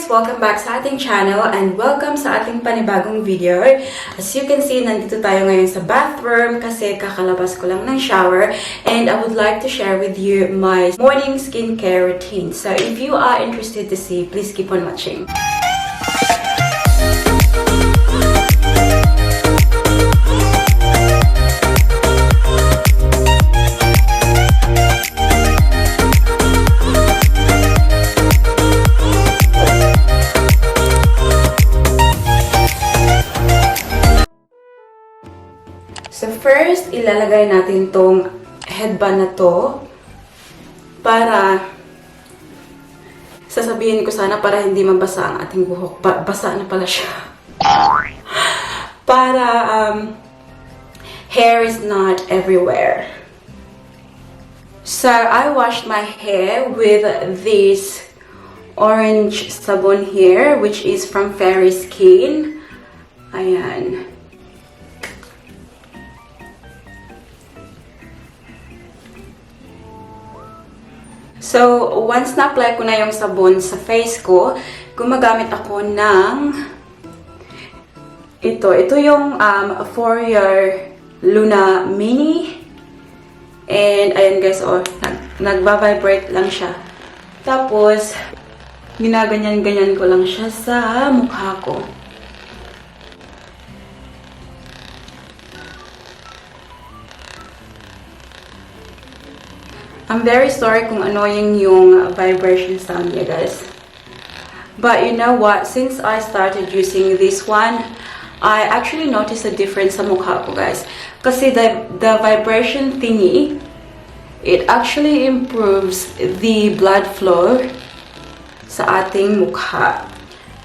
Welcome back sa ating channel and welcome sa ating panibagong video. As you can see, nandito tayo ngayon sa bathroom kasi kakalabas ko lang ng shower and I would like to share with you my morning skincare routine. So if you are interested to see, please keep on watching. So first, ilalagay natin tong headband na to para sasabihin ko sana para hindi mabasa ang ating buhok. Basa na pala siya. Para hair is not everywhere. So I washed my hair with this orange sabon here, which is from Fairy Skin. Ayan. So, once na-apply ko na yung sabon sa face ko, gumagamit ako ng ito. Ito yung Fourier Luna Mini. And, ayan guys, oh, nagba-vibrate lang siya. Tapos, ginaganyan-ganyan ko lang siya sa mukha ko. I'm very sorry kung annoying yung vibration sound niya, guys. But you know what? Since I started using this one, I actually noticed a difference sa mukha ko, guys. Kasi the vibration thingy, it actually improves the blood flow sa ating mukha.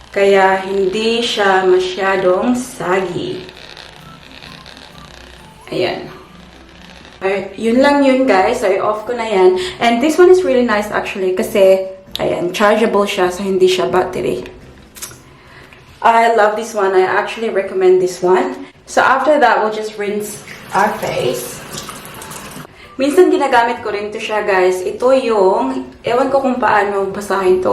Kaya hindi siya masyadong saggy. Ayan. Yun lang yun, guys. So, i-off ko na yan. And this one is really nice actually kasi, ayan, chargeable siya so hindi siya battery. I love this one. I actually recommend this one. So, after that, we'll just rinse our face. Minsan ginagamit ko rin to siya, guys. Ito yung, ewan ko kung paano basahin to.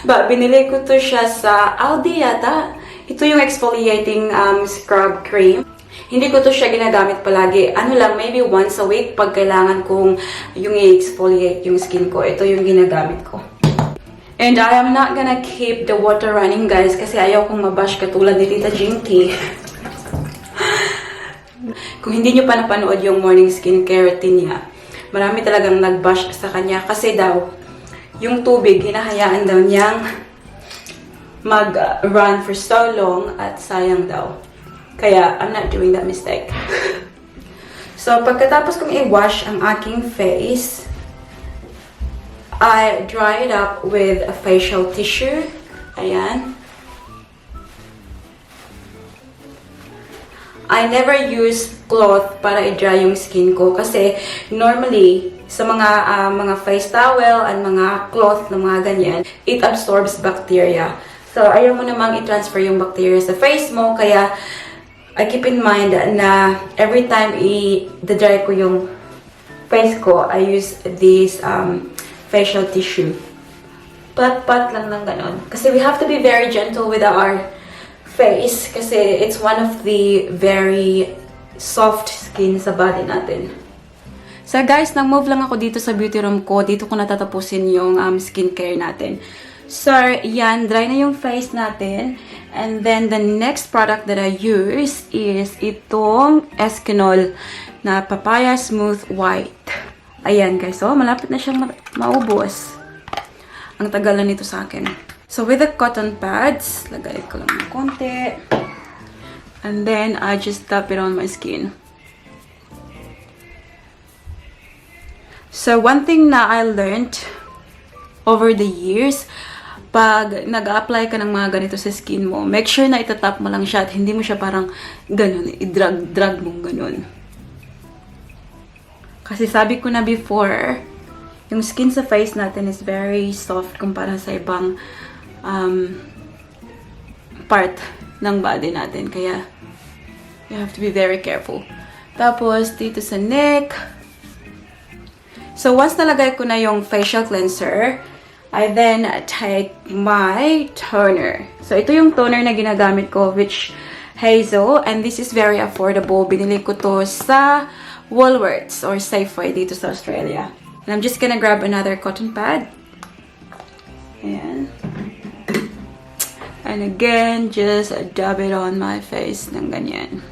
But, binili ko to siya sa Aldi yata. Ito yung exfoliating scrub cream. Hindi ko to siya ginagamit palagi. Ano lang, maybe once a week pag kailangan kong yung i-exfoliate yung skin ko. Ito yung ginagamit ko. And I am not gonna keep the water running, guys, kasi ayaw kong mabash katulad ni Tita Jinky. Kung hindi nyo pa napanood yung morning skincare routine niya, marami talagang nag-bash sa kanya kasi daw, yung tubig, hinahayaan daw niyang mag-run for so long at sayang daw. Kaya, I'm not doing that mistake. So, pagkatapos kong i-wash ang aking face, I dry it up with a facial tissue. Ayan. I never use cloth para i-dry yung skin ko kasi normally, sa mga face towel and mga cloth na mga ganyan, it absorbs bacteria. So, ayaw mo namang i-transfer yung bacteria sa face mo, kaya I keep in mind na every time i-dry ko yung face ko, I use this facial tissue. Pat-pat lang ng ganon. Kasi we have to be very gentle with our face kasi it's one of the very soft skin sa body natin. So guys, nag-move lang ako dito sa beauty room ko. Dito ko natatapusin yung skincare natin. So, yan, dry na yung face natin. And then, the next product that I use is itong Eskinol na Papaya Smooth White. Ayan, guys. So, malapit na siyang maubos. Ang tagal na nito sa akin. So, with the cotton pads, lagay ko lang ng konti. And then, I just tap it on my skin. So, one thing na I learned over the years, pag nag-apply ka ng mga ganito sa skin mo, make sure na itatap mo lang siya at hindi mo siya parang ganun, i-drag mong ganun. Kasi sabi ko na before, yung skin sa face natin is very soft kumpara sa ibang part ng body natin. Kaya, you have to be very careful. Tapos, dito sa neck. So, once nalagay ko na yung facial cleanser, I then take my toner. So, ito yung toner na ginagamit ko, which Hazel. And this is very affordable. Binili ko to sa Woolworths or Safeway dito sa Australia. And I'm just gonna grab another cotton pad. Ayan. And again, just dab it on my face ng ganyan.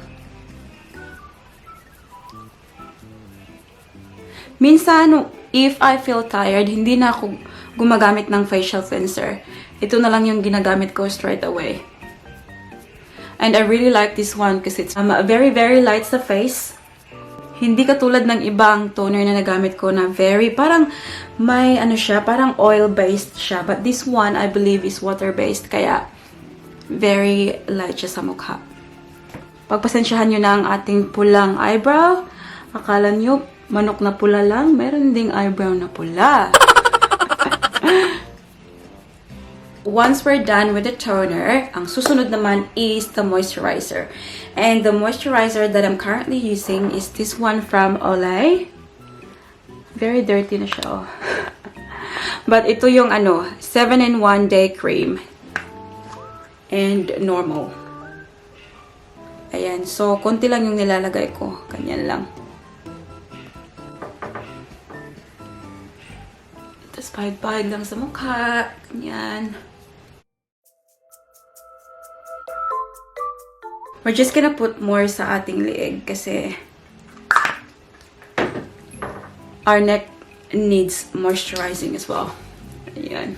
Minsan, if I feel tired, hindi na ako gumagamit ng facial cleanser. Ito na lang yung ginagamit ko straight away. And I really like this one because it's very, very light sa face. Hindi katulad ng ibang toner na nagamit ko na very, parang may ano siya, parang oil-based siya. But this one, I believe, is water-based. Kaya, very light siya sa mukha. Pagpasensyahan nyo na ang ating pulang eyebrow. Akala nyo, manok na pula lang, meron ding eyebrow na pula. Once we're done with the toner, ang susunod naman is the moisturizer. And the moisturizer that I'm currently using is this one from Olay. Very dirty na siya, oh. But ito yung 7-in-1 day cream. And normal. Ayan, so konti lang yung nilalagay ko. Ganyan lang. Tapos pahid-pahid lang sa mukha. Ganyan. We're just gonna put more sa ating liig kasi our neck needs moisturizing as well. Ayan.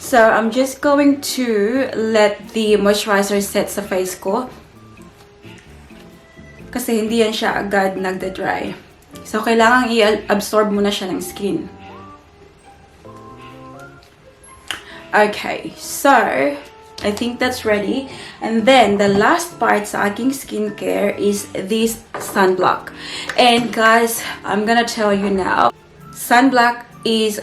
So, I'm just going to let the moisturizer set sa face ko. Kasi hindi yan siya agad nagda-dry. So, kailangan i-absorb muna siya ng skin. Okay, so, I think that's ready. And then, the last part sa aking skincare is this sunblock. And guys, I'm gonna tell you now, sunblock is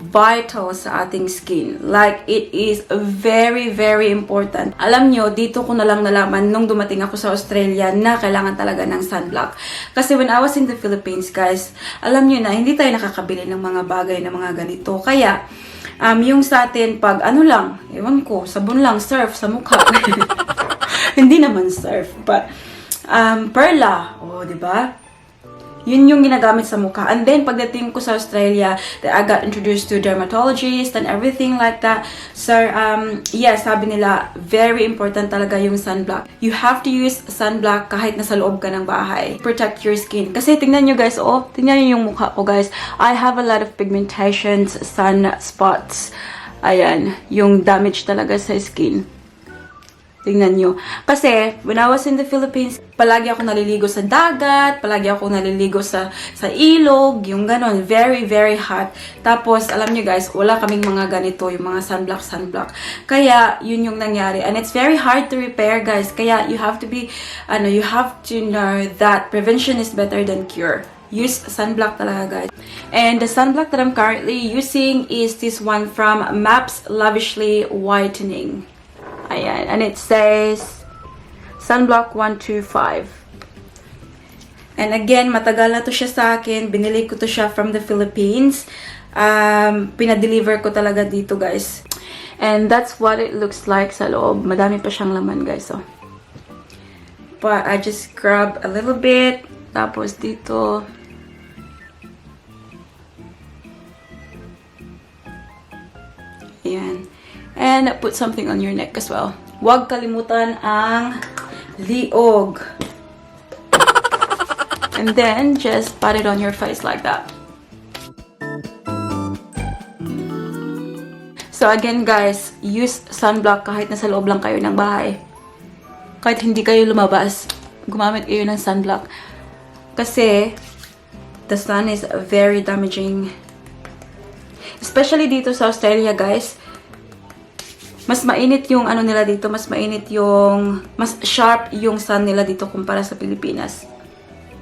vital sa ating skin. Like, it is very, very important. Alam nyo, dito ko na lang nalaman nung dumating ako sa Australia na kailangan talaga ng sunblock. Kasi when I was in the Philippines, guys, alam nyo na, hindi tayo nakakabili ng mga bagay na mga ganito. Kaya, yung sa atin, pag lang, ewan ko, sabon lang, surf sa mukha. Hindi naman surf, but, perla, diba? Yun yung ginagamit sa mukha. And then, pagdating ko sa Australia, I got introduced to dermatologists and everything like that. So, yeah, sabi nila, very important talaga yung sunblock. You have to use sunblock kahit nasa loob ka ng bahay. Protect your skin. Kasi tingnan nyo guys, tingnan nyo yung mukha ko guys. I have a lot of pigmentations, sun spots. Ayan, yung damage talaga sa skin. Tingnan nyo. Kasi, when I was in the Philippines, palagi ako naliligo sa dagat, palagi ako naliligo sa ilog, yung ganon. Very, very hot. Tapos, alam nyo guys, wala kaming mga ganito, yung mga sunblock. Kaya, yun yung nangyari. And it's very hard to repair, guys. Kaya, you have to be, you have to know that prevention is better than cure. Use sunblock talaga, guys. And the sunblock that I'm currently using is this one from Maps Lavishly Whitening. Ayan. And it says, Sunblock 125. And again, matagal na to siya sa akin. Binili ko to siya from the Philippines. Pinadeliver ko talaga dito, guys. And that's what it looks like sa loob. Madami pa siyang laman, guys. So. But I just grab a little bit. Tapos dito. Ayan. And put something on your neck as well. Huwag kalimutan ang liog. And then, just pat it on your face like that. So again guys, use sunblock kahit nasa loob lang kayo ng bahay. Kahit hindi kayo lumabas, gumamit kayo ng sunblock. Kasi, the sun is very damaging. Especially dito sa Australia guys. Mas mainit yung nila dito, mas sharp yung sun nila dito kumpara sa Pilipinas.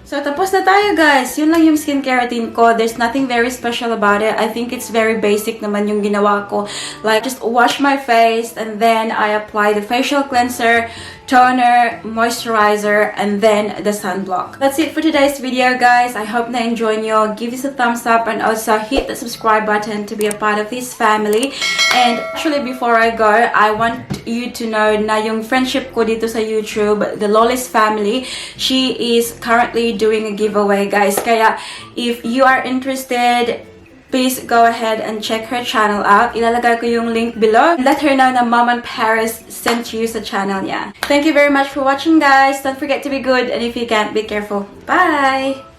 So, tapos na tayo guys. Yun lang yung skincare routine ko. There's nothing very special about it. I think it's very basic naman yung ginawa ko. Like, just wash my face and then I apply the facial cleanser, toner, moisturizer, and then the sunblock. That's it for today's video guys. I hope na enjoy nyo. Give this a thumbs up and also hit the subscribe button to be a part of this family. And actually, before I go, I want you to know na yung friendship ko dito sa YouTube, the Lawless family, she is currently doing a giveaway guys. Kaya if you are interested, please go ahead and check her channel out. Ilalagay ko yung link below. Let her know na Mom and Paris sent you sa channel niya. Thank you very much for watching guys. Don't forget to be good and if you can't, be careful. Bye!